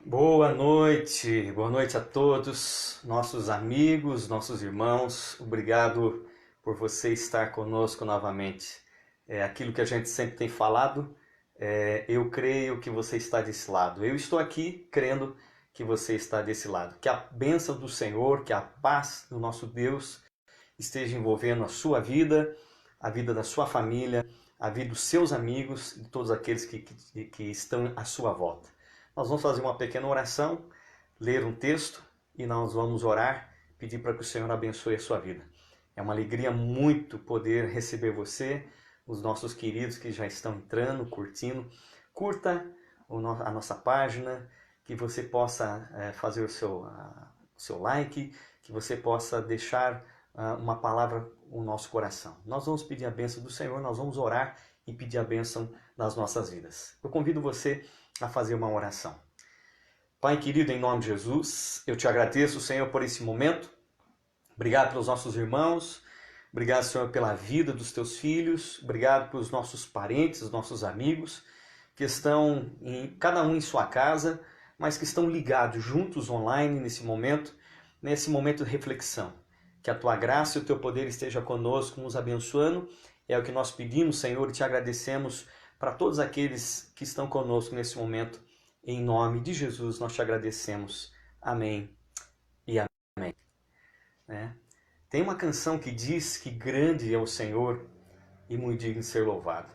Boa noite a todos, nossos amigos, nossos irmãos. Obrigado por você estar conosco novamente. É aquilo que a gente sempre tem falado, eu creio que você está desse lado. Eu estou aqui crendo que você está desse lado. Que a bênção do Senhor, que a paz do nosso Deus esteja envolvendo a sua vida, a vida da sua família, a vida dos seus amigos e todos aqueles que estão à sua volta. Nós vamos fazer uma pequena oração, ler um texto e nós vamos orar, pedir para que o Senhor abençoe a sua vida. É uma alegria muito poder receber você, os nossos queridos que já estão entrando, curtindo. Curta a nossa página, que você possa fazer o seu like, que você possa deixar uma palavra no nosso coração. Nós vamos pedir a bênção do Senhor, nós vamos orar e pedir a bênção nas nossas vidas. Eu convido você a fazer uma oração. Pai querido, em nome de Jesus, eu te agradeço, Senhor, por esse momento. Obrigado pelos nossos irmãos. Obrigado, Senhor, pela vida dos teus filhos. Obrigado pelos nossos parentes, nossos amigos, que estão cada um em sua casa, mas que estão ligados juntos online nesse momento de reflexão. Que a tua graça e o teu poder esteja conosco, nos abençoando. É o que nós pedimos, Senhor, e te agradecemos para todos aqueles que estão conosco nesse momento. Em nome de Jesus, nós te agradecemos. Amém e amém. Tem uma canção que diz que grande é o Senhor e muito digno de ser louvado.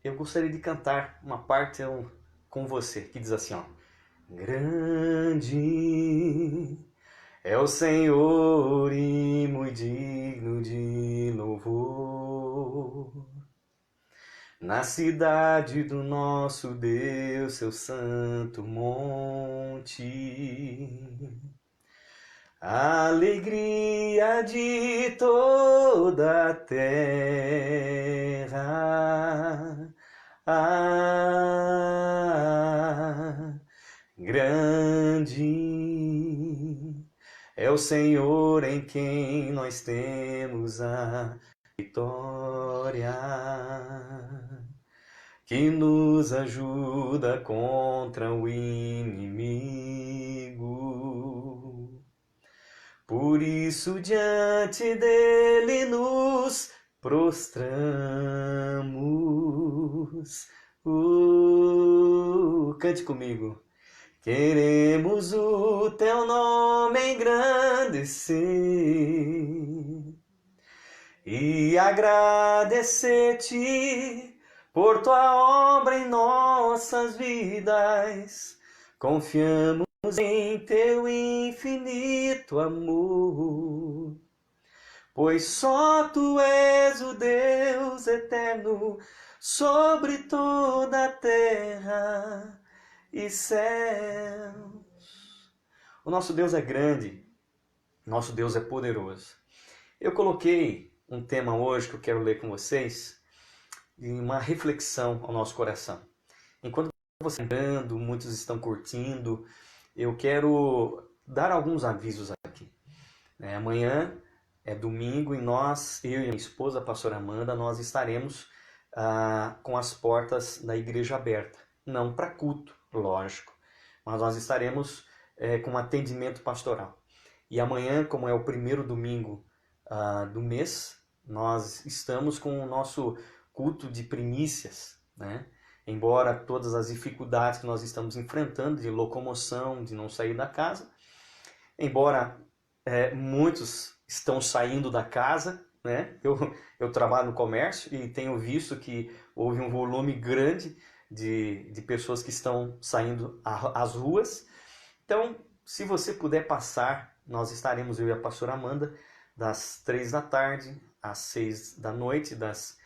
Eu gostaria de cantar uma parte com você, que diz assim, ó. Grande é o Senhor e muito digno de louvor. Na cidade do nosso Deus, seu santo monte, a alegria de toda a terra. Grande é o Senhor em quem nós temos a vitória, que nos ajuda contra o inimigo. Por isso diante dele nos prostramos. Cante comigo. Queremos o teu nome engrandecer e agradecer-te por tua obra em nossas vidas. Confiamos em teu infinito amor, pois só tu és o Deus eterno sobre toda a terra e céus. O nosso Deus é grande, nosso Deus é poderoso. Eu coloquei um tema hoje que eu quero ler com vocês, e uma reflexão ao nosso coração. Enquanto você está andando, muitos estão curtindo, eu quero dar alguns avisos aqui. Amanhã é domingo e eu e minha esposa, a pastora Amanda, nós estaremos com as portas da igreja aberta. Não para culto, lógico, mas nós estaremos com atendimento pastoral. E amanhã, como é o primeiro domingo do mês, nós estamos com o nosso culto de primícias, né? Embora todas as dificuldades que nós estamos enfrentando de locomoção, de não sair da casa, embora muitos estão saindo da casa, né? Eu trabalho no comércio e tenho visto que houve um volume grande de pessoas que estão saindo às ruas. Então, se você puder passar, nós estaremos, eu e a pastora Amanda, das 3 da tarde às 6 da noite, das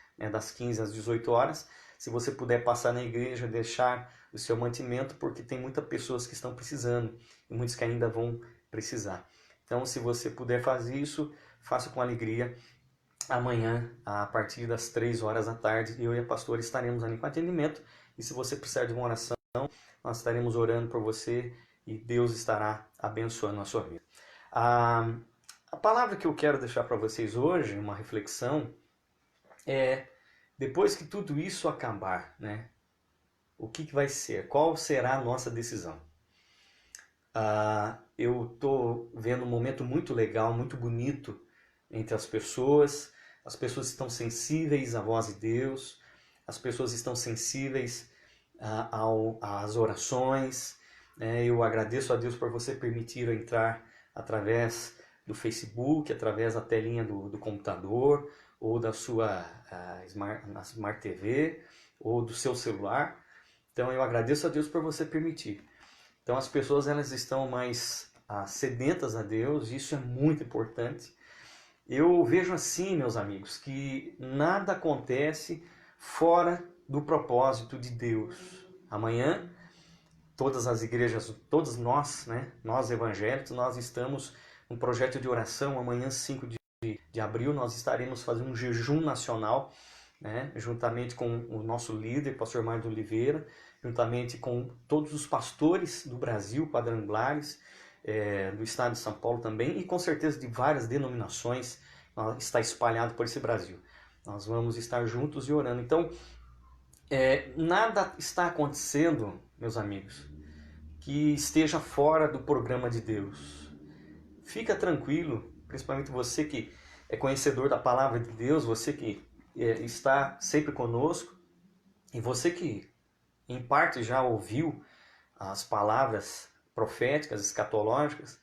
15 às 18 horas. Se você puder passar na igreja, deixar o seu mantimento, porque tem muitas pessoas que estão precisando e muitos que ainda vão precisar. Então, se você puder fazer isso, faça com alegria. Amanhã, a partir das 3 horas da tarde, eu e a pastora estaremos ali com atendimento. E se você precisar de uma oração, nós estaremos orando por você e Deus estará abençoando a sua vida. A palavra que eu quero deixar para vocês hoje, uma reflexão, é: depois que tudo isso acabar, né? o que vai ser? Qual será a nossa decisão? Eu estou vendo um momento muito legal, muito bonito entre as pessoas estão sensíveis à voz de Deus, as pessoas estão sensíveis às orações. Eu agradeço a Deus por você permitir eu entrar através do Facebook, através da telinha do computador, ou da sua Smart TV, ou do seu celular. Então eu agradeço a Deus por você permitir. Então as pessoas elas estão mais sedentas a Deus, e isso é muito importante. Eu vejo assim, meus amigos, que nada acontece fora do propósito de Deus. Amanhã, todas as igrejas, todos nós, nós evangélicos, nós estamos num projeto de oração. Amanhã, 5 de abril, nós estaremos fazendo um jejum nacional, juntamente com o nosso líder, pastor Mário de Oliveira, juntamente com todos os pastores do Brasil, quadrangulares, do estado de São Paulo também, e com certeza de várias denominações está espalhado por esse Brasil. Nós vamos estar juntos e orando. Então, nada está acontecendo, meus amigos, que esteja fora do programa de Deus. Fica tranquilo, principalmente você que é conhecedor da palavra de Deus, você que está sempre conosco, e você que em parte já ouviu as palavras proféticas, escatológicas.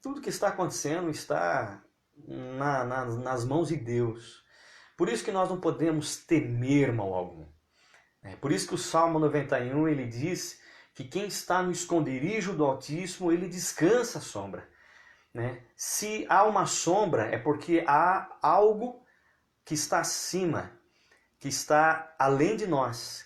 Tudo que está acontecendo está nas mãos de Deus. Por isso que nós não podemos temer mal algum. Por isso que o Salmo 91 ele diz que quem está no esconderijo do Altíssimo, ele descansa à sombra. Se há uma sombra, é porque há algo que está acima, que está além de nós,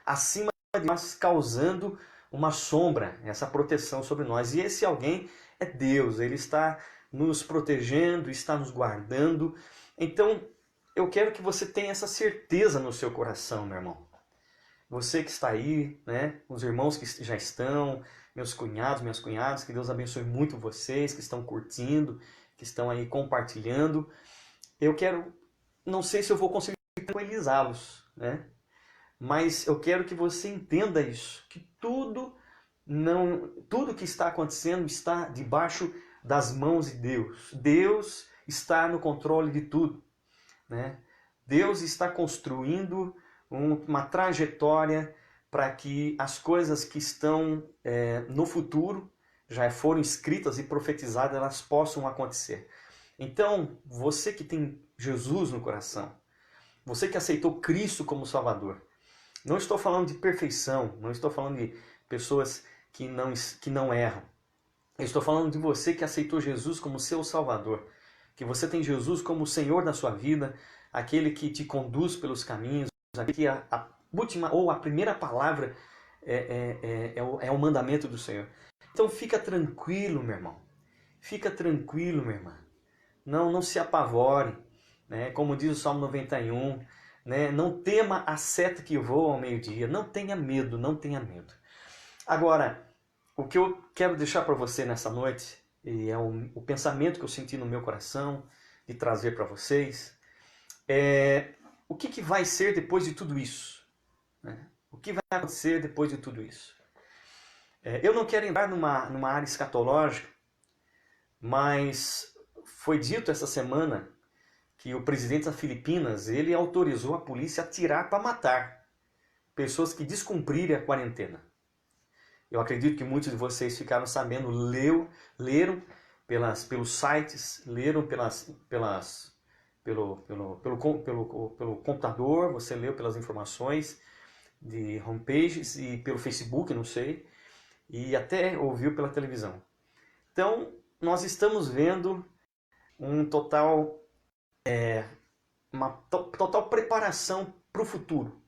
acima de nós, causando uma sombra, essa proteção sobre nós. E esse alguém é Deus, Ele está nos protegendo, está nos guardando. Então, eu quero que você tenha essa certeza no seu coração, meu irmão. Você que está aí, os irmãos que já estão, meus cunhados, minhas cunhadas, que Deus abençoe muito vocês, que estão curtindo, que estão aí compartilhando. Eu quero, não sei se eu vou conseguir tranquilizá-los, mas eu quero que você entenda isso, que tudo que está acontecendo está debaixo das mãos de Deus. Deus está no controle de tudo. Deus está construindo uma trajetória para que as coisas que estão no futuro, já foram escritas e profetizadas, elas possam acontecer. Então, você que tem Jesus no coração, você que aceitou Cristo como Salvador, não estou falando de perfeição, não estou falando de pessoas que não erram. Eu estou falando de você que aceitou Jesus como seu Salvador, que você tem Jesus como o Senhor da sua vida, aquele que te conduz pelos caminhos, aquele que a última ou a primeira palavra é o mandamento do Senhor. Então fica tranquilo, meu irmão. Fica tranquilo, minha irmã. Não se apavore, como diz o Salmo 91, não tema a seta que voa ao meio-dia, não tenha medo, não tenha medo. Agora, o que eu quero deixar para você nessa noite, e é o pensamento que eu senti no meu coração, de trazer para vocês, o que vai ser depois de tudo isso? O que vai acontecer depois de tudo isso? Eu não quero entrar numa área escatológica, mas foi dito essa semana que o presidente das Filipinas, ele autorizou a polícia a atirar para matar pessoas que descumprirem a quarentena. Eu acredito que muitos de vocês ficaram sabendo, leram pelos sites, leram pelo computador, você leu pelas informações de homepages e pelo Facebook, não sei, e até ouviu pela televisão. Então, nós estamos vendo uma total preparação para o futuro.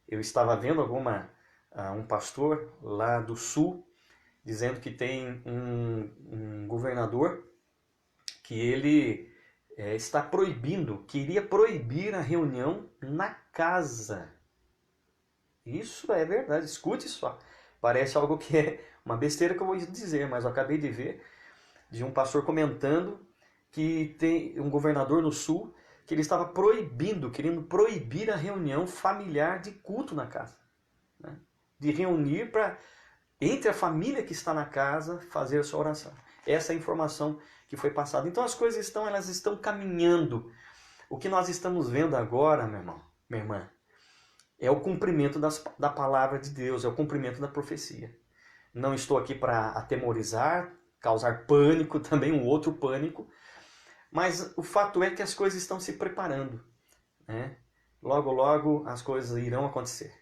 Eu estava vendo um pastor lá do sul dizendo que tem um governador que ele queria proibir a reunião na casa. Isso é verdade, escute só. Parece algo que é uma besteira que eu vou dizer, mas eu acabei de ver de um pastor comentando que tem um governador no sul que ele estava querendo proibir a reunião familiar de culto na casa. né? De reunir para, entre a família que está na casa, fazer a sua oração. Essa é a informação que foi passada. Então as coisas elas estão caminhando. O que nós estamos vendo agora, meu irmão, minha irmã, é o cumprimento da palavra de Deus, é o cumprimento da profecia. Não estou aqui para atemorizar, causar pânico, também um outro pânico, mas o fato é que as coisas estão se preparando, né? Logo, logo as coisas irão acontecer,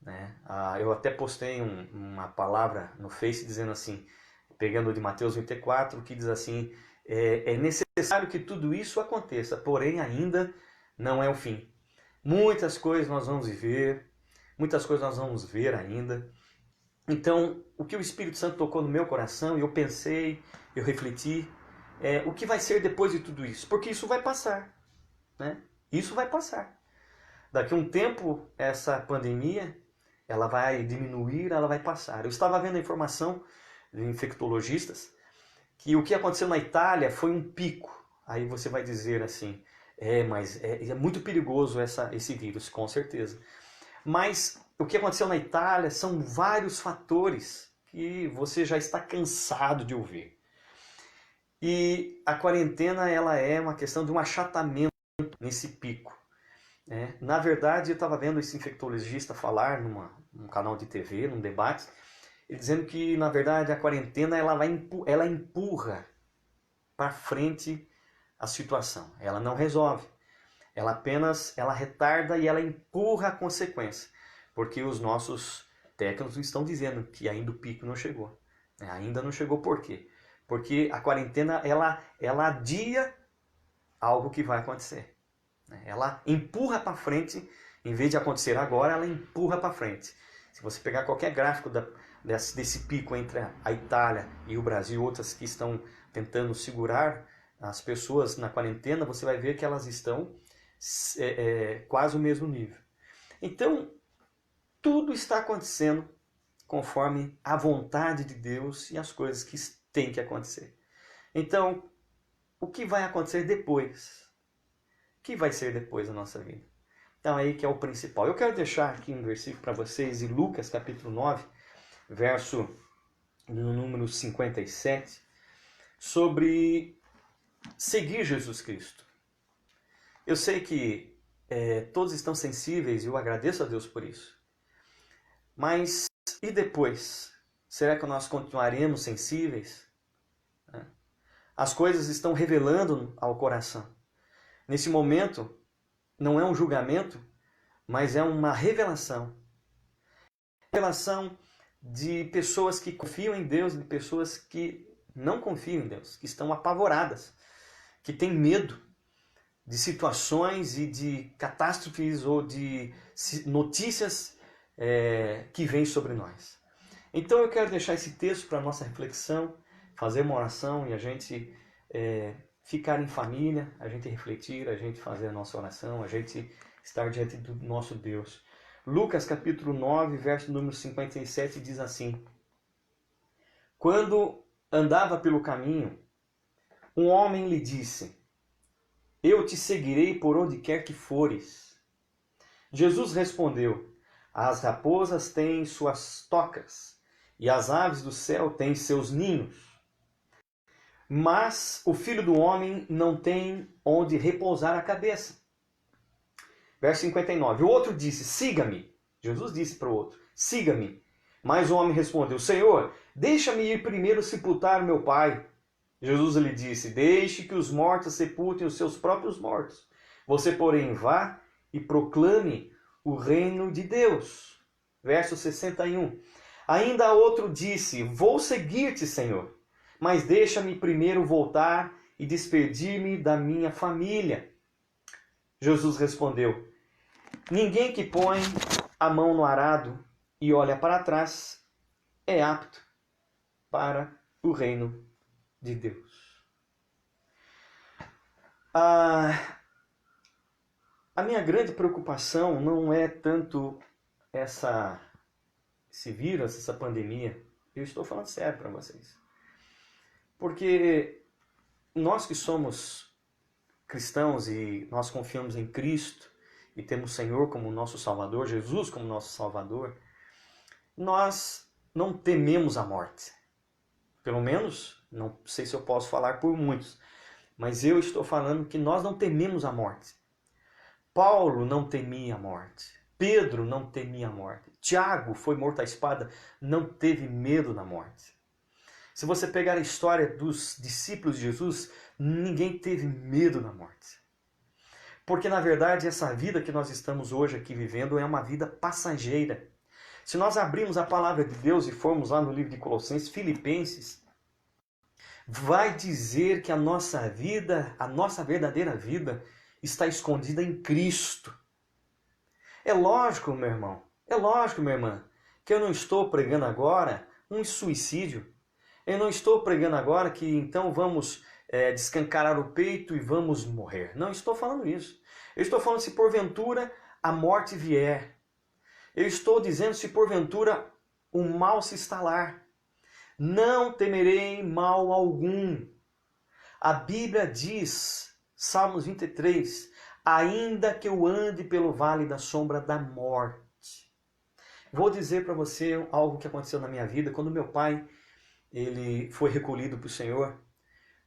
né? Eu até postei uma palavra no Face dizendo assim, pegando de Mateus 24, que diz assim, é necessário que tudo isso aconteça, porém ainda não é o fim. Muitas coisas nós vamos viver, muitas coisas nós vamos ver ainda. Então, o que o Espírito Santo tocou no meu coração, eu pensei, eu refleti, o que vai ser depois de tudo isso? Porque isso vai passar, né? Isso vai passar. Daqui a um tempo, essa pandemia, ela vai diminuir, ela vai passar. Eu estava vendo a informação de infectologistas que o que aconteceu na Itália foi um pico. Aí você vai dizer assim, mas é muito perigoso esse vírus, com certeza. Mas o que aconteceu na Itália são vários fatores que você já está cansado de ouvir. E a quarentena ela é uma questão de um achatamento nesse pico, né? Na verdade, eu estava vendo esse infectologista falar num canal de TV, num debate, ele dizendo que, na verdade, a quarentena ela empurra para frente a situação. Ela não resolve. Ela apenas retarda e ela empurra a consequência. Porque os nossos técnicos estão dizendo que ainda o pico não chegou. Ainda não chegou por quê? Porque a quarentena ela adia algo que vai acontecer. Ela empurra para frente, em vez de acontecer agora, ela empurra para frente. Se você pegar qualquer gráfico desse pico entre a Itália e o Brasil, outras que estão tentando segurar as pessoas na quarentena, você vai ver que elas estão quase o mesmo nível. Então, tudo está acontecendo conforme a vontade de Deus e as coisas que têm que acontecer. Então, o que vai acontecer depois? O que vai ser depois da nossa vida? Então, aí que é o principal. Eu quero deixar aqui um versículo para vocês em Lucas capítulo 9, verso no número 57, sobre seguir Jesus Cristo. Eu sei que todos estão sensíveis e eu agradeço a Deus por isso. Mas e depois? Será que nós continuaremos sensíveis? As coisas estão revelando ao coração. Nesse momento, não é um julgamento, mas é uma revelação. Revelação de pessoas que confiam em Deus e de pessoas que não confiam em Deus, que estão apavoradas, que têm medo de situações e de catástrofes ou de notícias que vêm sobre nós. Então eu quero deixar esse texto para a nossa reflexão, fazer uma oração e a gente ficar em família, a gente refletir, a gente fazer a nossa oração, a gente estar diante do nosso Deus. Lucas capítulo 9, verso número 57 diz assim: Quando andava pelo caminho, um homem lhe disse: Eu te seguirei por onde quer que fores. Jesus respondeu: As raposas têm suas tocas, e as aves do céu têm seus ninhos. Mas o Filho do Homem não tem onde repousar a cabeça. Verso 59. O outro disse: Siga-me. Jesus disse para o outro: Siga-me. Mas o homem respondeu: Senhor, deixa-me ir primeiro sepultar meu pai. Jesus lhe disse: Deixe que os mortos sepultem os seus próprios mortos. Você, porém, vá e proclame o reino de Deus. Verso 61. Ainda outro disse: Vou seguir-te, Senhor, mas deixa-me primeiro voltar e despedir-me da minha família. Jesus respondeu: Ninguém que põe a mão no arado e olha para trás é apto para o reino de Deus. A minha grande preocupação não é tanto esse vírus, essa pandemia. Eu estou falando sério para vocês. Porque nós que somos cristãos e nós confiamos em Cristo e temos o Senhor como nosso Salvador, Jesus como nosso Salvador, nós não tememos a morte. Pelo menos, não sei se eu posso falar por muitos, mas eu estou falando que nós não tememos a morte. Paulo não temia a morte. Pedro não temia a morte. Tiago foi morto à espada, não teve medo da morte. Se você pegar a história dos discípulos de Jesus, ninguém teve medo da morte. Porque, na verdade, essa vida que nós estamos hoje aqui vivendo é uma vida passageira. Se nós abrirmos a palavra de Deus e formos lá no livro de Colossenses, Filipenses, vai dizer que a nossa vida, a nossa verdadeira vida, está escondida em Cristo. É lógico, meu irmão, é lógico, minha irmã, que eu não estou pregando agora um suicídio. Eu não estou pregando agora que então vamos descancarar o peito e vamos morrer. Não estou falando isso. Eu estou falando se porventura a morte vier. Eu estou dizendo se porventura o mal se instalar. Não temerei mal algum. A Bíblia diz, Salmos 23, ainda que eu ande pelo vale da sombra da morte. Vou dizer para você algo que aconteceu na minha vida quando meu pai ele foi recolhido para o Senhor,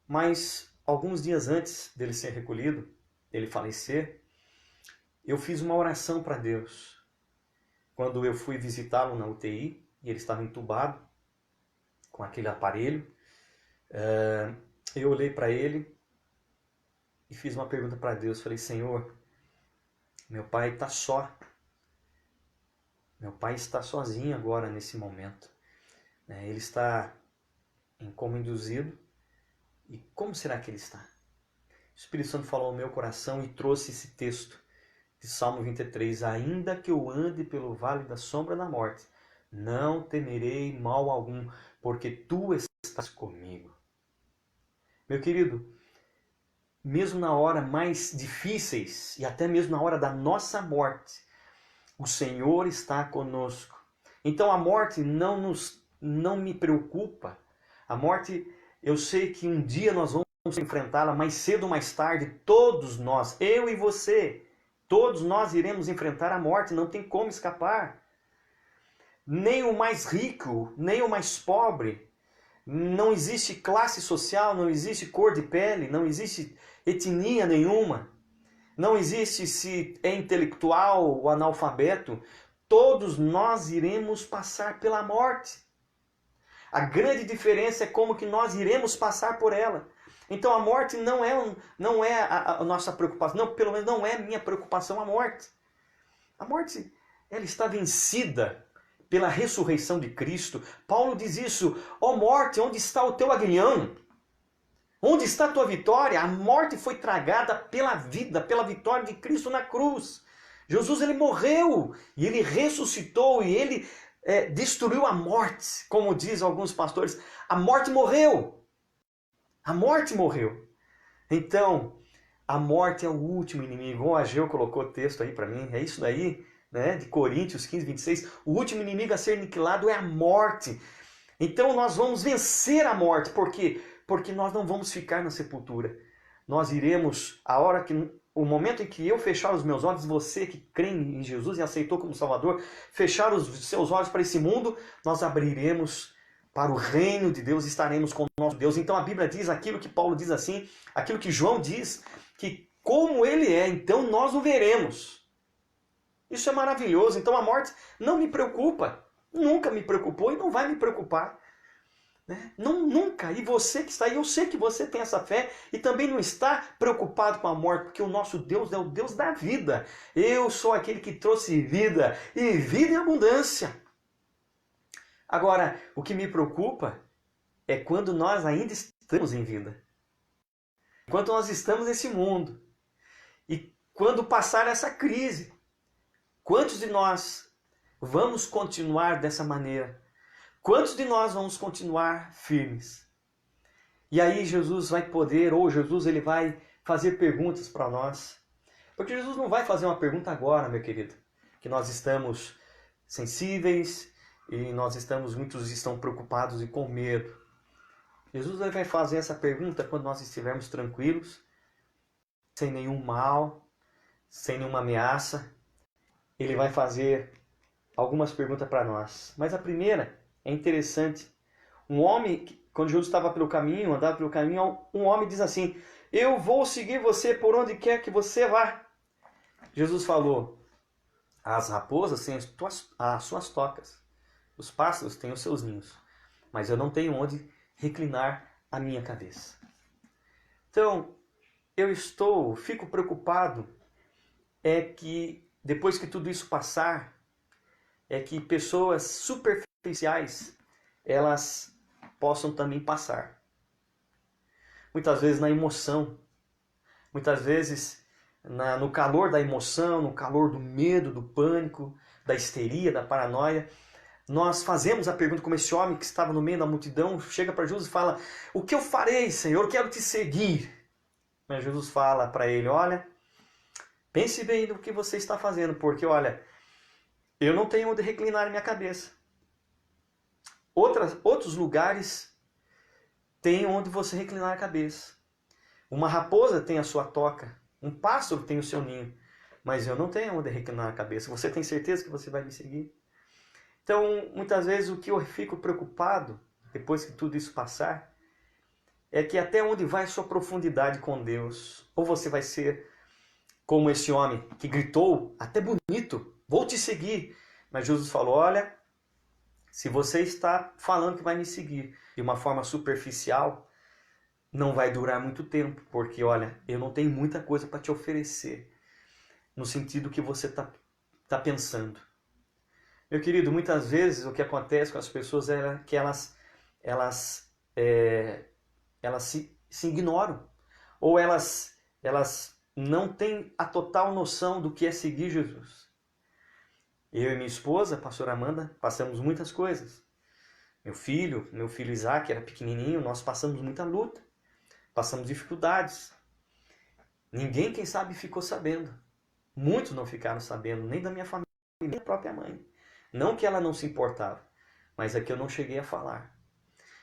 mas alguns dias antes dele ser recolhido, dele falecer, eu fiz uma oração para Deus. Quando eu fui visitá-lo na UTI, e ele estava entubado com aquele aparelho, eu olhei para ele e fiz uma pergunta para Deus. Falei, Senhor, meu pai está só. Meu pai está sozinho agora nesse momento. Ele está em coma induzido. E como será que ele está? O Espírito Santo falou ao meu coração e trouxe esse texto de Salmo 23. Ainda que eu ande pelo vale da sombra da morte, não temerei mal algum, porque tu estás comigo. Meu querido, mesmo na hora mais difíceis e até mesmo na hora da nossa morte, o Senhor está conosco. Então a morte não me preocupa. A morte, eu sei que um dia nós vamos enfrentá-la, mais cedo ou mais tarde, todos nós, eu e você, todos nós iremos enfrentar a morte, não tem como escapar. Nem o mais rico, nem o mais pobre. Não existe classe social, não existe cor de pele, não existe etnia nenhuma. Não existe se é intelectual ou analfabeto. Todos nós iremos passar pela morte. A grande diferença é como que nós iremos passar por ela. Então a morte não é a nossa preocupação, não, pelo menos não é minha preocupação a morte. A morte, ela está vencida pela ressurreição de Cristo. Paulo diz isso, ó morte, onde está o teu aguilhão? Onde está a tua vitória? A morte foi tragada pela vida, pela vitória de Cristo na cruz. Jesus, ele morreu e ele ressuscitou e ele destruiu a morte. Como diz alguns pastores, a morte morreu. A morte morreu. Então, a morte é o último inimigo. O Ageu colocou o texto aí para mim, é isso daí, né? De Coríntios 15, 26. O último inimigo a ser aniquilado é a morte. Então nós vamos vencer a morte. Por quê? Porque nós não vamos ficar na sepultura. Nós iremos, o momento em que eu fechar os meus olhos, você que crê em Jesus e aceitou como Salvador, fechar os seus olhos para esse mundo, nós abriremos para o reino de Deus, estaremos com o nosso Deus. Então a Bíblia diz aquilo que Paulo diz assim, aquilo que João diz, que como ele é, então nós o veremos. Isso é maravilhoso. Então a morte não me preocupa, nunca me preocupou e não vai me preocupar. Não, nunca. E você que está aí, eu sei que você tem essa fé e também não está preocupado com a morte, porque o nosso Deus é o Deus da vida. Eu sou aquele que trouxe vida e vida em abundância. Agora, o que me preocupa é quando nós ainda estamos em vida. Enquanto nós estamos nesse mundo. E quando passar essa crise, quantos de nós vamos continuar dessa maneira? Quantos de nós vamos continuar firmes? E aí Jesus vai poder, ou Jesus ele vai fazer perguntas para nós. Porque Jesus não vai fazer uma pergunta agora, meu querido. Que nós estamos sensíveis e muitos estão preocupados e com medo. Jesus vai fazer essa pergunta quando nós estivermos tranquilos, sem nenhum mal, sem nenhuma ameaça. Ele vai fazer algumas perguntas para nós. Mas a primeira é interessante. Um homem, quando Jesus estava pelo caminho, andava pelo caminho, um homem diz assim: eu vou seguir você por onde quer que você vá. Jesus falou: as raposas têm as suas tocas, os pássaros têm os seus ninhos, mas eu não tenho onde reclinar a minha cabeça. Então, fico preocupado é que depois que tudo isso passar, é que pessoas superficiais, elas possam também passar. Muitas vezes na emoção, muitas vezes no calor da emoção, no calor do medo, do pânico, da histeria, da paranoia, nós fazemos a pergunta como esse homem que estava no meio da multidão, chega para Jesus e fala: o que eu farei, Senhor? Eu quero te seguir. Mas Jesus fala para ele: olha, pense bem no que você está fazendo, porque olha, eu não tenho onde reclinar minha cabeça. Outros lugares têm onde você reclinar a cabeça. Uma raposa tem a sua toca, um pássaro tem o seu ninho, mas eu não tenho onde reclinar a cabeça. Você tem certeza que você vai me seguir? Então, muitas vezes o que eu fico preocupado, depois que tudo isso passar, é que até onde vai a sua profundidade com Deus? Ou você vai ser como esse homem que gritou, até bonito, vou te seguir. Mas Jesus falou: olha, se você está falando que vai me seguir de uma forma superficial, não vai durar muito tempo, porque olha, eu não tenho muita coisa para te oferecer, no sentido que você está pensando. Meu querido, muitas vezes o que acontece com as pessoas é que elas se ignoram, ou elas não têm a total noção do que é seguir Jesus. Eu e minha esposa, a pastora Amanda, passamos muitas coisas. Meu filho Isaac era pequenininho, nós passamos muita luta, passamos dificuldades. Ninguém, quem sabe, ficou sabendo. Muitos não ficaram sabendo, nem da minha família, nem da própria mãe. Não que ela não se importava, mas é que eu não cheguei a falar.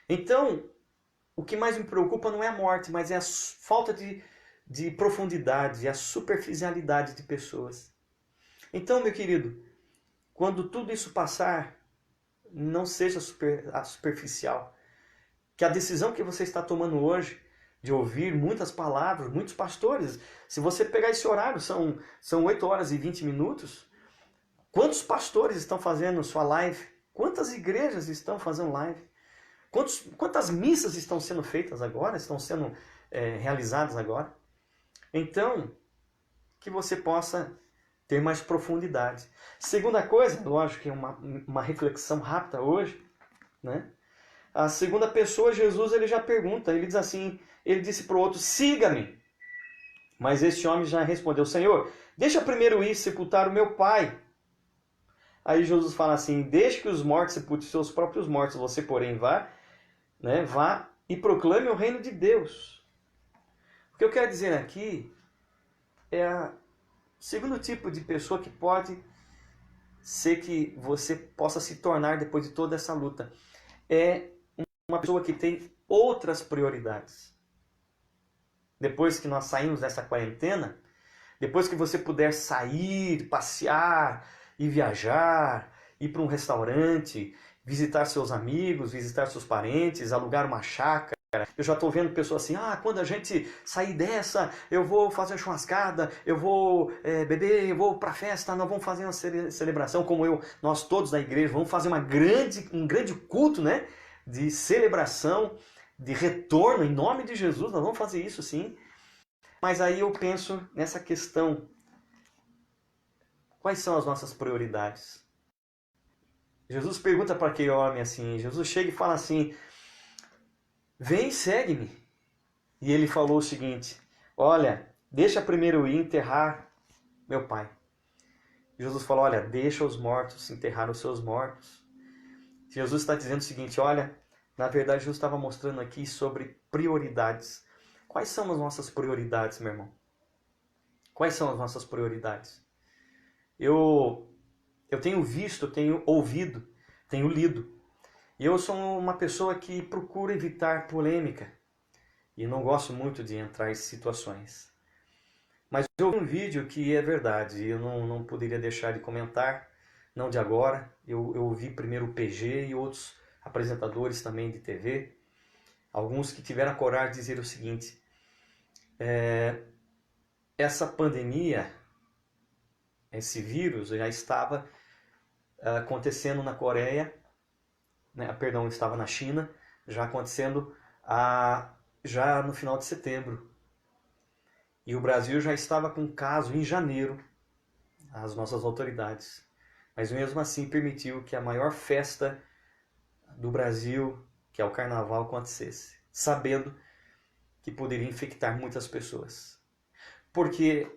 Então, o que mais me preocupa não é a morte, mas é a falta de profundidade, a superficialidade de pessoas. Então, meu querido, quando tudo isso passar, não seja superficial. Que a decisão que você está tomando hoje, de ouvir muitas palavras, muitos pastores, se você pegar esse horário, são 8 horas e 20 minutos, quantos pastores estão fazendo sua live? Quantas igrejas estão fazendo live? Quantas missas estão sendo feitas agora, estão sendo realizadas agora? Então, que você possa ter mais profundidade. Segunda coisa, lógico que é uma reflexão rápida hoje, né? A segunda pessoa, Jesus, ele já pergunta, ele diz assim, ele disse para o outro: siga-me. Mas este homem já respondeu: Senhor, deixa primeiro ir sepultar o meu pai. Aí Jesus fala assim: deixe que os mortos sepultem seus próprios mortos, você, porém, vá e proclame o reino de Deus. O que eu quero dizer aqui é o segundo tipo de pessoa que pode ser que você possa se tornar depois de toda essa luta. É uma pessoa que tem outras prioridades. Depois que nós saímos dessa quarentena, depois que você puder sair, passear e viajar, ir para um restaurante, visitar seus amigos, visitar seus parentes, alugar uma chácara. Eu já estou vendo pessoas assim: quando a gente sair dessa, eu vou fazer uma churrascada, eu vou beber, eu vou para a festa, nós vamos fazer uma celebração, como nós todos da igreja, vamos fazer um grande culto, né, de celebração, de retorno, em nome de Jesus, nós vamos fazer isso sim. Mas aí eu penso nessa questão: quais são as nossas prioridades? Jesus pergunta para aquele homem assim, Jesus chega e fala assim: vem, segue-me. E ele falou o seguinte: olha, deixa primeiro eu ir enterrar meu pai. Jesus falou: olha, deixa os mortos enterrar os seus mortos. Jesus está dizendo o seguinte: olha, na verdade Jesus estava mostrando aqui sobre prioridades. Quais são as nossas prioridades, meu irmão? Quais são as nossas prioridades? Eu tenho visto, eu tenho ouvido, tenho lido. E eu sou uma pessoa que procura evitar polêmica. E não gosto muito de entrar em situações. Mas eu vi um vídeo que é verdade, eu não poderia deixar de comentar, não de agora. Eu ouvi primeiro o PG e outros apresentadores também de TV, alguns que tiveram a coragem de dizer o seguinte: essa pandemia, esse vírus já estava acontecendo na Coreia, né, perdão, estava na China, já acontecendo já no final de setembro. E o Brasil já estava com caso em janeiro, as nossas autoridades. Mas mesmo assim permitiu que a maior festa do Brasil, que é o Carnaval, acontecesse, sabendo que poderia infectar muitas pessoas. Porque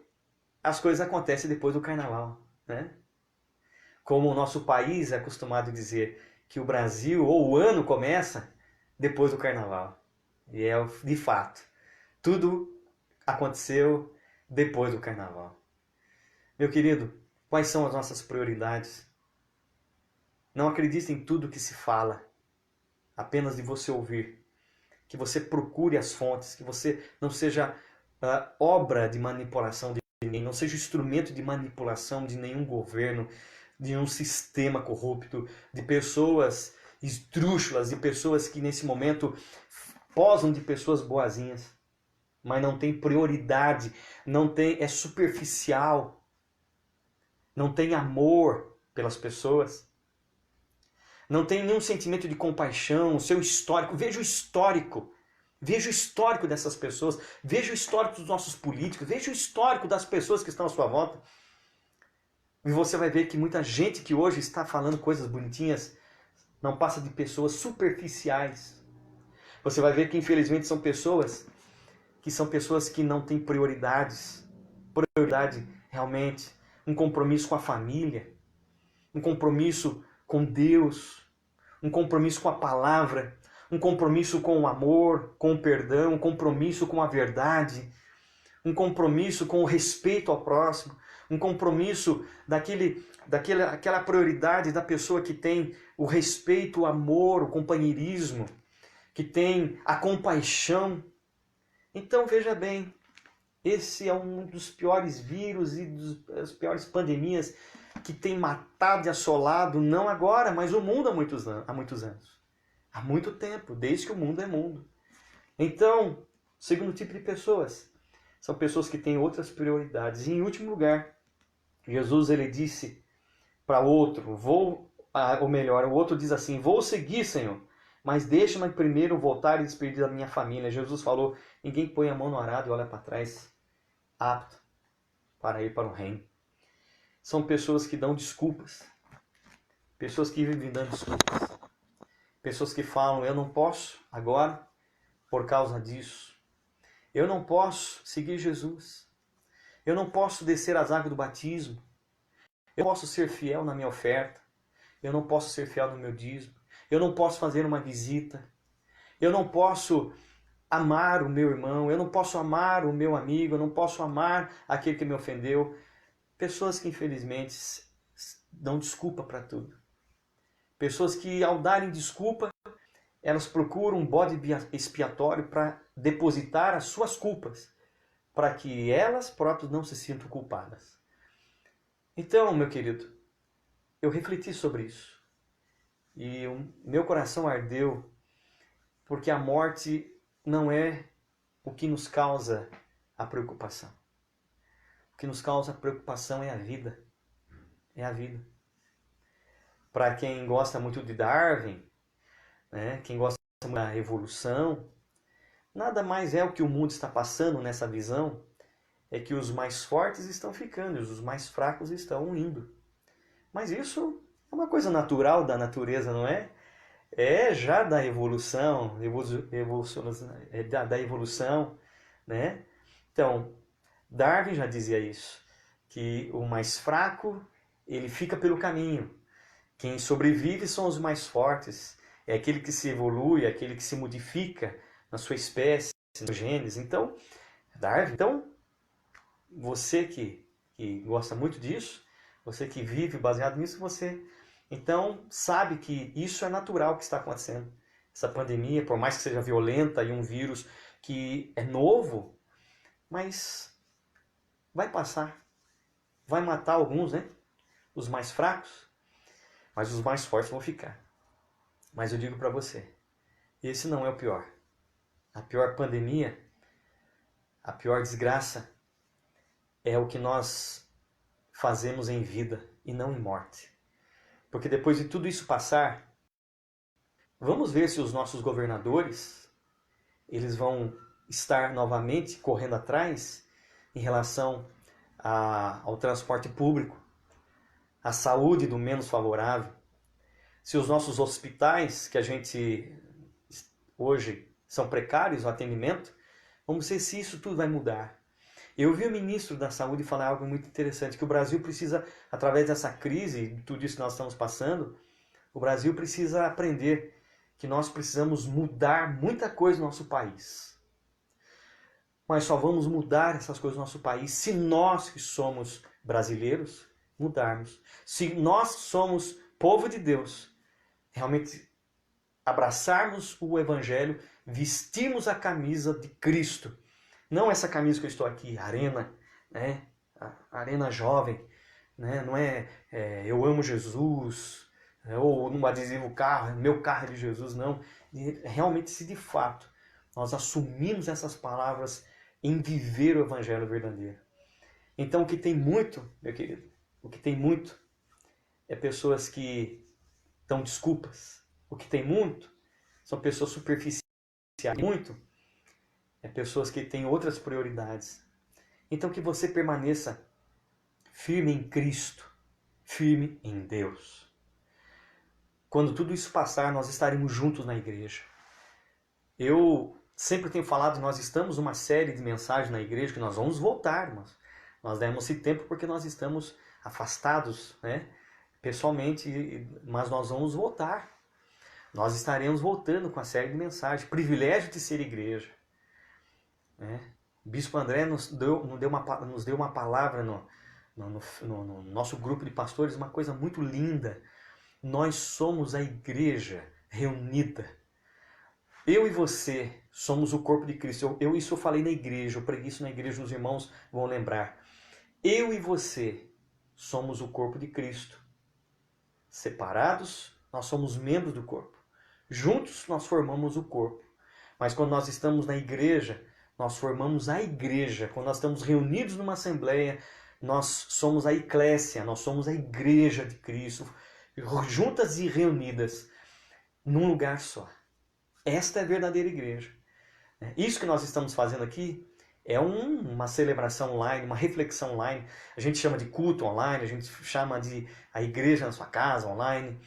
as coisas acontecem depois do Carnaval, né? Como o nosso país é acostumado a dizer que o Brasil ou o ano começa depois do Carnaval. E é de fato, tudo aconteceu depois do Carnaval. Meu querido, quais são as nossas prioridades? Não acredite em tudo que se fala, apenas de você ouvir. Que você procure as fontes, que você não seja obra de manipulação de ninguém, não seja instrumento de manipulação de nenhum governo, de um sistema corrupto, de pessoas esdrúxulas, de pessoas que nesse momento posam de pessoas boazinhas, mas não tem prioridade, é superficial, não tem amor pelas pessoas, não tem nenhum sentimento de compaixão, o seu histórico. Veja o histórico dessas pessoas, veja o histórico dos nossos políticos, veja o histórico das pessoas que estão à sua volta. E você vai ver que muita gente que hoje está falando coisas bonitinhas não passa de pessoas superficiais. Você vai ver que infelizmente são pessoas que não têm prioridade realmente, um compromisso com a família, um compromisso com Deus, um compromisso com a palavra, um compromisso com o amor, com o perdão, um compromisso com a verdade, um compromisso com o respeito ao próximo, um compromisso daquela prioridade da pessoa que tem o respeito, o amor, o companheirismo, que tem a compaixão. Então veja bem, esse é um dos piores vírus e das piores pandemias que tem matado e assolado, não agora, mas o mundo há muitos anos. Há muito tempo, desde que o mundo é mundo. Então, segundo tipo de pessoas, são pessoas que têm outras prioridades. E em último lugar, Jesus ele disse para outro, o outro diz assim: vou seguir, Senhor, mas deixa-me primeiro voltar e despedir da minha família. Jesus falou: ninguém põe a mão no arado e olha para trás, apto para ir para o reino. São pessoas que dão desculpas, pessoas que vivem dando desculpas, pessoas que falam: eu não posso agora por causa disso, eu não posso seguir Jesus, eu não posso descer as águas do batismo, eu não posso ser fiel na minha oferta, eu não posso ser fiel no meu dízimo, eu não posso fazer uma visita, eu não posso amar o meu irmão, eu não posso amar o meu amigo, eu não posso amar aquele que me ofendeu. Pessoas que infelizmente dão desculpa para tudo. Pessoas que ao darem desculpa, elas procuram um bode expiatório para depositar as suas culpas, para que elas próprias não se sintam culpadas. Então, meu querido, eu refleti sobre isso. E o meu coração ardeu, porque a morte não é o que nos causa a preocupação. O que nos causa preocupação é a vida. É a vida. Para quem gosta muito de Darwin, né, quem gosta muito da evolução, nada mais é o que o mundo está passando nessa visão, é que os mais fortes estão ficando e os mais fracos estão indo. Mas isso é uma coisa natural da natureza, não é? É já da evolução, da evolução, né? Então, Darwin já dizia isso, que o mais fraco, ele fica pelo caminho. Quem sobrevive são os mais fortes. É aquele que se evolui, é aquele que se modifica na sua espécie, no genes. Então, Darwin, você que gosta muito disso, você que vive baseado nisso, você então sabe que isso é natural que está acontecendo. Essa pandemia, por mais que seja violenta e um vírus que é novo, mas vai passar. Vai matar alguns, né? Os mais fracos. mas os mais fortes vão ficar. Mas eu digo para você, esse não é o pior. A pior pandemia, a pior desgraça é o que nós fazemos em vida e não em morte. Porque depois de tudo isso passar, vamos ver se os nossos governadores, eles vão estar novamente correndo atrás em relação ao transporte público, à saúde do menos favorável. Se os nossos hospitais, que a gente hoje são precários, o atendimento, vamos ver se isso tudo vai mudar. Eu vi o ministro da Saúde falar algo muito interessante, que o Brasil precisa, através dessa crise, de tudo isso que nós estamos passando, o Brasil precisa aprender que nós precisamos mudar muita coisa no nosso país. Mas só vamos mudar essas coisas no nosso país se nós que somos brasileiros mudarmos. Se nós somos povo de Deus, realmente abraçarmos o Evangelho, vestirmos a camisa de Cristo. Não essa camisa que eu estou aqui, arena, né? Arena jovem, né? Não é, eu amo Jesus, ou um adesivo carro, meu carro é de Jesus, não. Realmente, se de fato nós assumimos essas palavras em viver o Evangelho verdadeiro. Então o que tem muito, meu querido, o que tem muito é pessoas que dão desculpas. O que tem muito são pessoas superficiais. Muito é pessoas que têm outras prioridades. Então que você permaneça firme em Cristo, firme em Deus. Quando tudo isso passar, nós estaremos juntos na igreja. Eu sempre tenho falado, nós estamos numa série de mensagens na igreja que nós vamos voltar, mas nós demos esse tempo porque nós estamos afastados, né, pessoalmente, mas nós vamos voltar. Nós estaremos voltando com a série de mensagens. Privilégio de ser igreja. Né? O Bispo André nos deu uma palavra no nosso grupo de pastores, uma coisa muito linda. Nós somos a igreja reunida. Eu e você somos o corpo de Cristo. Isso eu falei na igreja, eu preguei isso na igreja, os irmãos vão lembrar. Eu e você somos o corpo de Cristo. Separados, nós somos membros do corpo. Juntos, nós formamos o corpo. Mas quando nós estamos na igreja, nós formamos a igreja. Quando nós estamos reunidos numa assembleia, nós somos a eclésia, nós somos a igreja de Cristo, juntas e reunidas num lugar só. Esta é a verdadeira igreja. Isso que nós estamos fazendo aqui é uma celebração online, uma reflexão online. A gente chama de culto online, a gente chama de a igreja na sua casa online.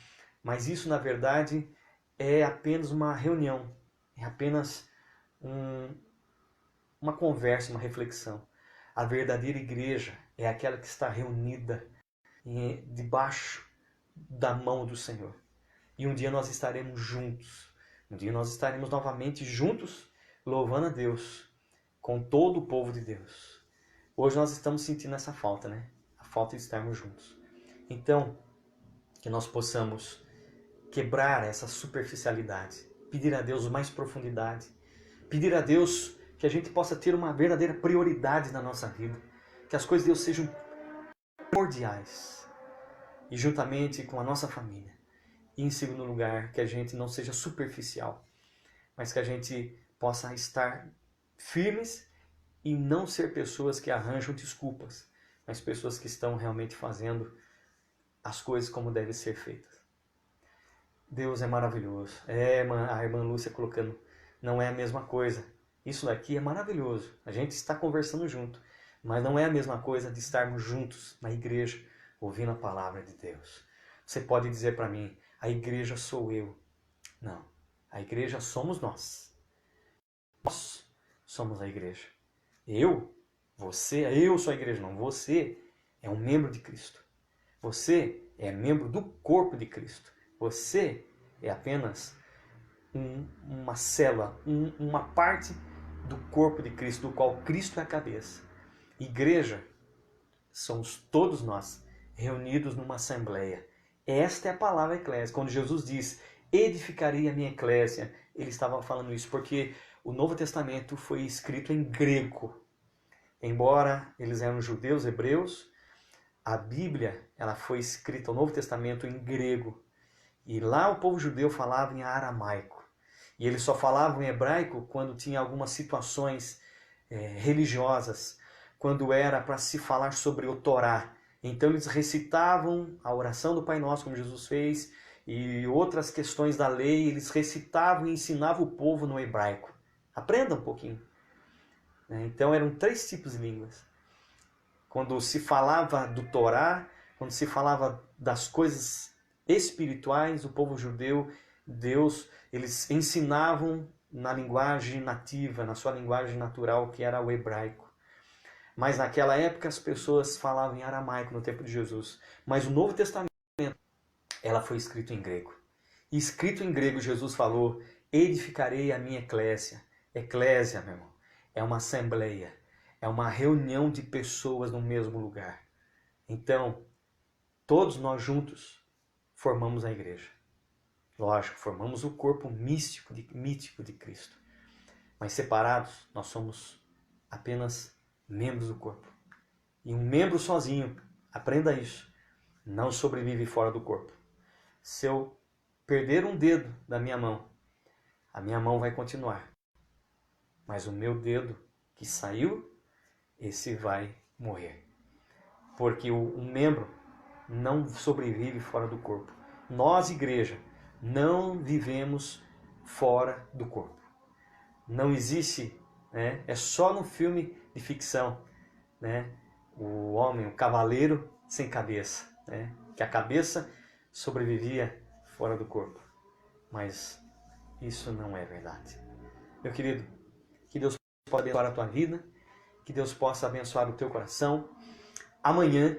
Mas isso, na verdade, é apenas uma reunião. É apenas uma conversa, uma reflexão. A verdadeira igreja é aquela que está reunida debaixo da mão do Senhor. E um dia nós estaremos juntos. Um dia nós estaremos novamente juntos, louvando a Deus, com todo o povo de Deus. Hoje nós estamos sentindo essa falta, né? A falta de estarmos juntos. Então, que nós possamos quebrar essa superficialidade, pedir a Deus mais profundidade, pedir a Deus que a gente possa ter uma verdadeira prioridade na nossa vida, que as coisas de Deus sejam primordiais, e juntamente com a nossa família. E em segundo lugar, que a gente não seja superficial, mas que a gente possa estar firmes e não ser pessoas que arranjam desculpas, mas pessoas que estão realmente fazendo as coisas como devem ser feitas. Deus é maravilhoso. A irmã Lúcia colocando, não é a mesma coisa. Isso daqui é maravilhoso. A gente está conversando junto, mas não é a mesma coisa de estarmos juntos na igreja, ouvindo a palavra de Deus. Você pode dizer para mim, a igreja sou eu. Não, a igreja somos nós. Nós somos a igreja. Eu sou a igreja, não. Você é um membro de Cristo. Você é membro do corpo de Cristo. Você é apenas uma célula, uma parte do corpo de Cristo, do qual Cristo é a cabeça. Igreja somos todos nós reunidos numa assembleia. Esta é a palavra eclésia. Quando Jesus diz, edificarei a minha eclésia, ele estava falando isso porque o Novo Testamento foi escrito em grego. Embora eles eram judeus, hebreus, A Bíblia, ela foi escrita, o Novo Testamento, em grego. E lá o povo judeu falava em aramaico. E eles só falavam em hebraico quando tinha algumas situações religiosas, quando era para se falar sobre o Torá. Então eles recitavam a oração do Pai Nosso, como Jesus fez, e outras questões da lei, eles recitavam e ensinavam o povo no hebraico. Aprenda um pouquinho. Então eram 3 tipos de línguas. Quando se falava do Torá, quando se falava das coisas espirituais, o povo judeu, Deus, eles ensinavam na linguagem nativa, na sua linguagem natural, que era o hebraico. Mas naquela época as pessoas falavam em aramaico no tempo de Jesus. Mas o Novo Testamento, ela foi escrito em grego. E escrito em grego, Jesus falou: edificarei a minha eclésia. Eclésia, meu irmão, é uma assembleia. É uma reunião de pessoas no mesmo lugar. Então, todos nós juntos formamos a igreja. Lógico, formamos o corpo místico mítico de Cristo. Mas separados, nós somos apenas membros do corpo. E um membro sozinho, aprenda isso, não sobrevive fora do corpo. Se eu perder um dedo da minha mão, a minha mão vai continuar. Mas o meu dedo que saiu, esse vai morrer. Porque um membro não sobrevive fora do corpo. Nós, igreja, não vivemos fora do corpo. Não existe, é só no filme de ficção, o homem, o cavaleiro sem cabeça, que a cabeça sobrevivia fora do corpo. Mas isso não é verdade. Meu querido, que Deus possa abençoar a tua vida, que Deus possa abençoar o teu coração. Amanhã,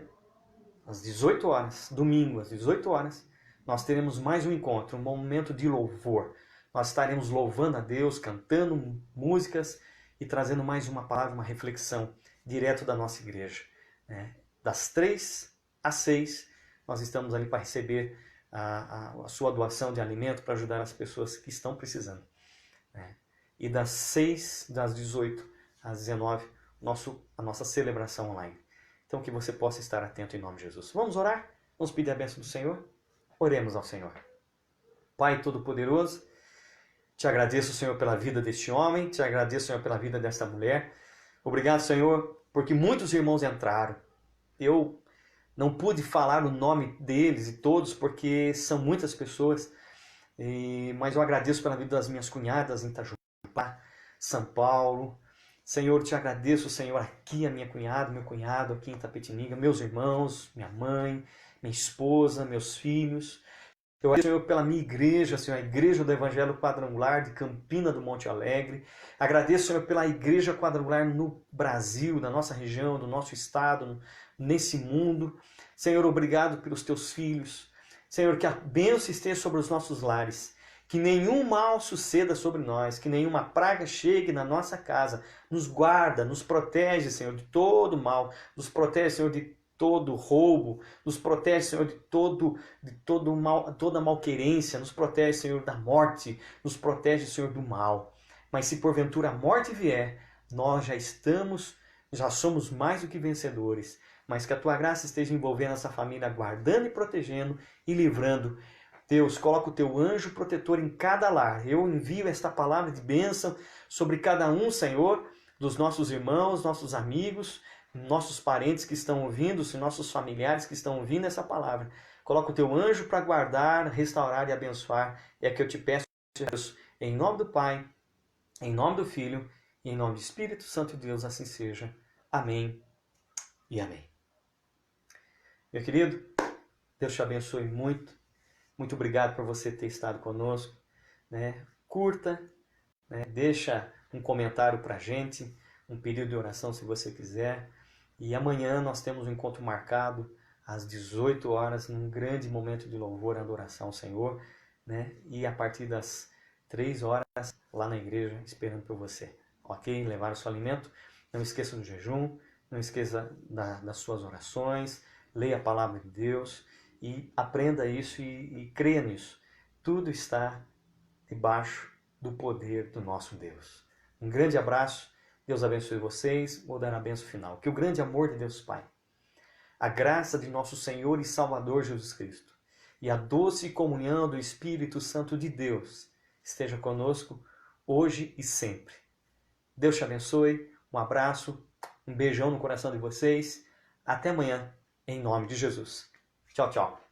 às 18 horas, domingo, às 18 horas, nós teremos mais um encontro, um momento de louvor. Nós estaremos louvando a Deus, cantando músicas e trazendo mais uma palavra, uma reflexão direto da nossa igreja. Das 3 às 6, nós estamos ali para receber a sua doação de alimento para ajudar as pessoas que estão precisando. E das 18 às 19, a nossa celebração online. Então que você possa estar atento em nome de Jesus. Vamos orar? Vamos pedir a bênção do Senhor? Oremos ao Senhor. Pai Todo-Poderoso, te agradeço, Senhor, pela vida deste homem, te agradeço, Senhor, pela vida desta mulher. Obrigado, Senhor, porque muitos irmãos entraram. Eu não pude falar o nome deles e todos, porque são muitas pessoas, mas eu agradeço pela vida das minhas cunhadas em Itajubá, São Paulo. Senhor, te agradeço, Senhor, aqui a minha cunhada, meu cunhado aqui em Itapetininga, meus irmãos, minha mãe, minha esposa, meus filhos. Eu agradeço, Senhor, pela minha igreja, Senhor, a Igreja do Evangelho Quadrangular de Campina do Monte Alegre. Agradeço, Senhor, pela Igreja Quadrangular no Brasil, na nossa região, no nosso estado, nesse mundo. Senhor, obrigado pelos teus filhos. Senhor, que a bênção esteja sobre os nossos lares. Que nenhum mal suceda sobre nós, que nenhuma praga chegue na nossa casa. Nos guarda, nos protege, Senhor, de todo mal. Nos protege, Senhor, de todo roubo. Nos protege, Senhor, de todo mal, toda malquerência. Nos protege, Senhor, da morte. Nos protege, Senhor, do mal. Mas se porventura a morte vier, nós já somos mais do que vencedores. Mas que a tua graça esteja envolvendo essa família, guardando e protegendo e livrando. Deus, coloca o teu anjo protetor em cada lar. Eu envio esta palavra de bênção sobre cada um, Senhor, dos nossos irmãos, nossos amigos, nossos parentes que estão ouvindo, nossos familiares que estão ouvindo essa palavra. Coloca o teu anjo para guardar, restaurar e abençoar. É que eu te peço, Deus, em nome do Pai, em nome do Filho e em nome do Espírito Santo de Deus, assim seja. Amém e amém. Meu querido, Deus te abençoe muito. Muito obrigado por você ter estado conosco. Curta, deixa um comentário para a gente, um pedido de oração se você quiser. E amanhã nós temos um encontro marcado às 18 horas, num grande momento de louvor e adoração ao Senhor. E a partir das 3 horas, lá na igreja, esperando por você. Ok? Levar o seu alimento. Não esqueça do jejum, não esqueça das suas orações, leia a palavra de Deus. E aprenda isso e creia nisso. Tudo está debaixo do poder do nosso Deus. Um grande abraço. Deus abençoe vocês. Vou dar a bênção final. Que o grande amor de Deus Pai, A graça de nosso Senhor e Salvador Jesus Cristo e a doce comunhão do Espírito Santo de Deus esteja conosco hoje e sempre. Deus te abençoe, um abraço, um beijão no coração de vocês. Até amanhã, em nome de Jesus. Tchau, tchau.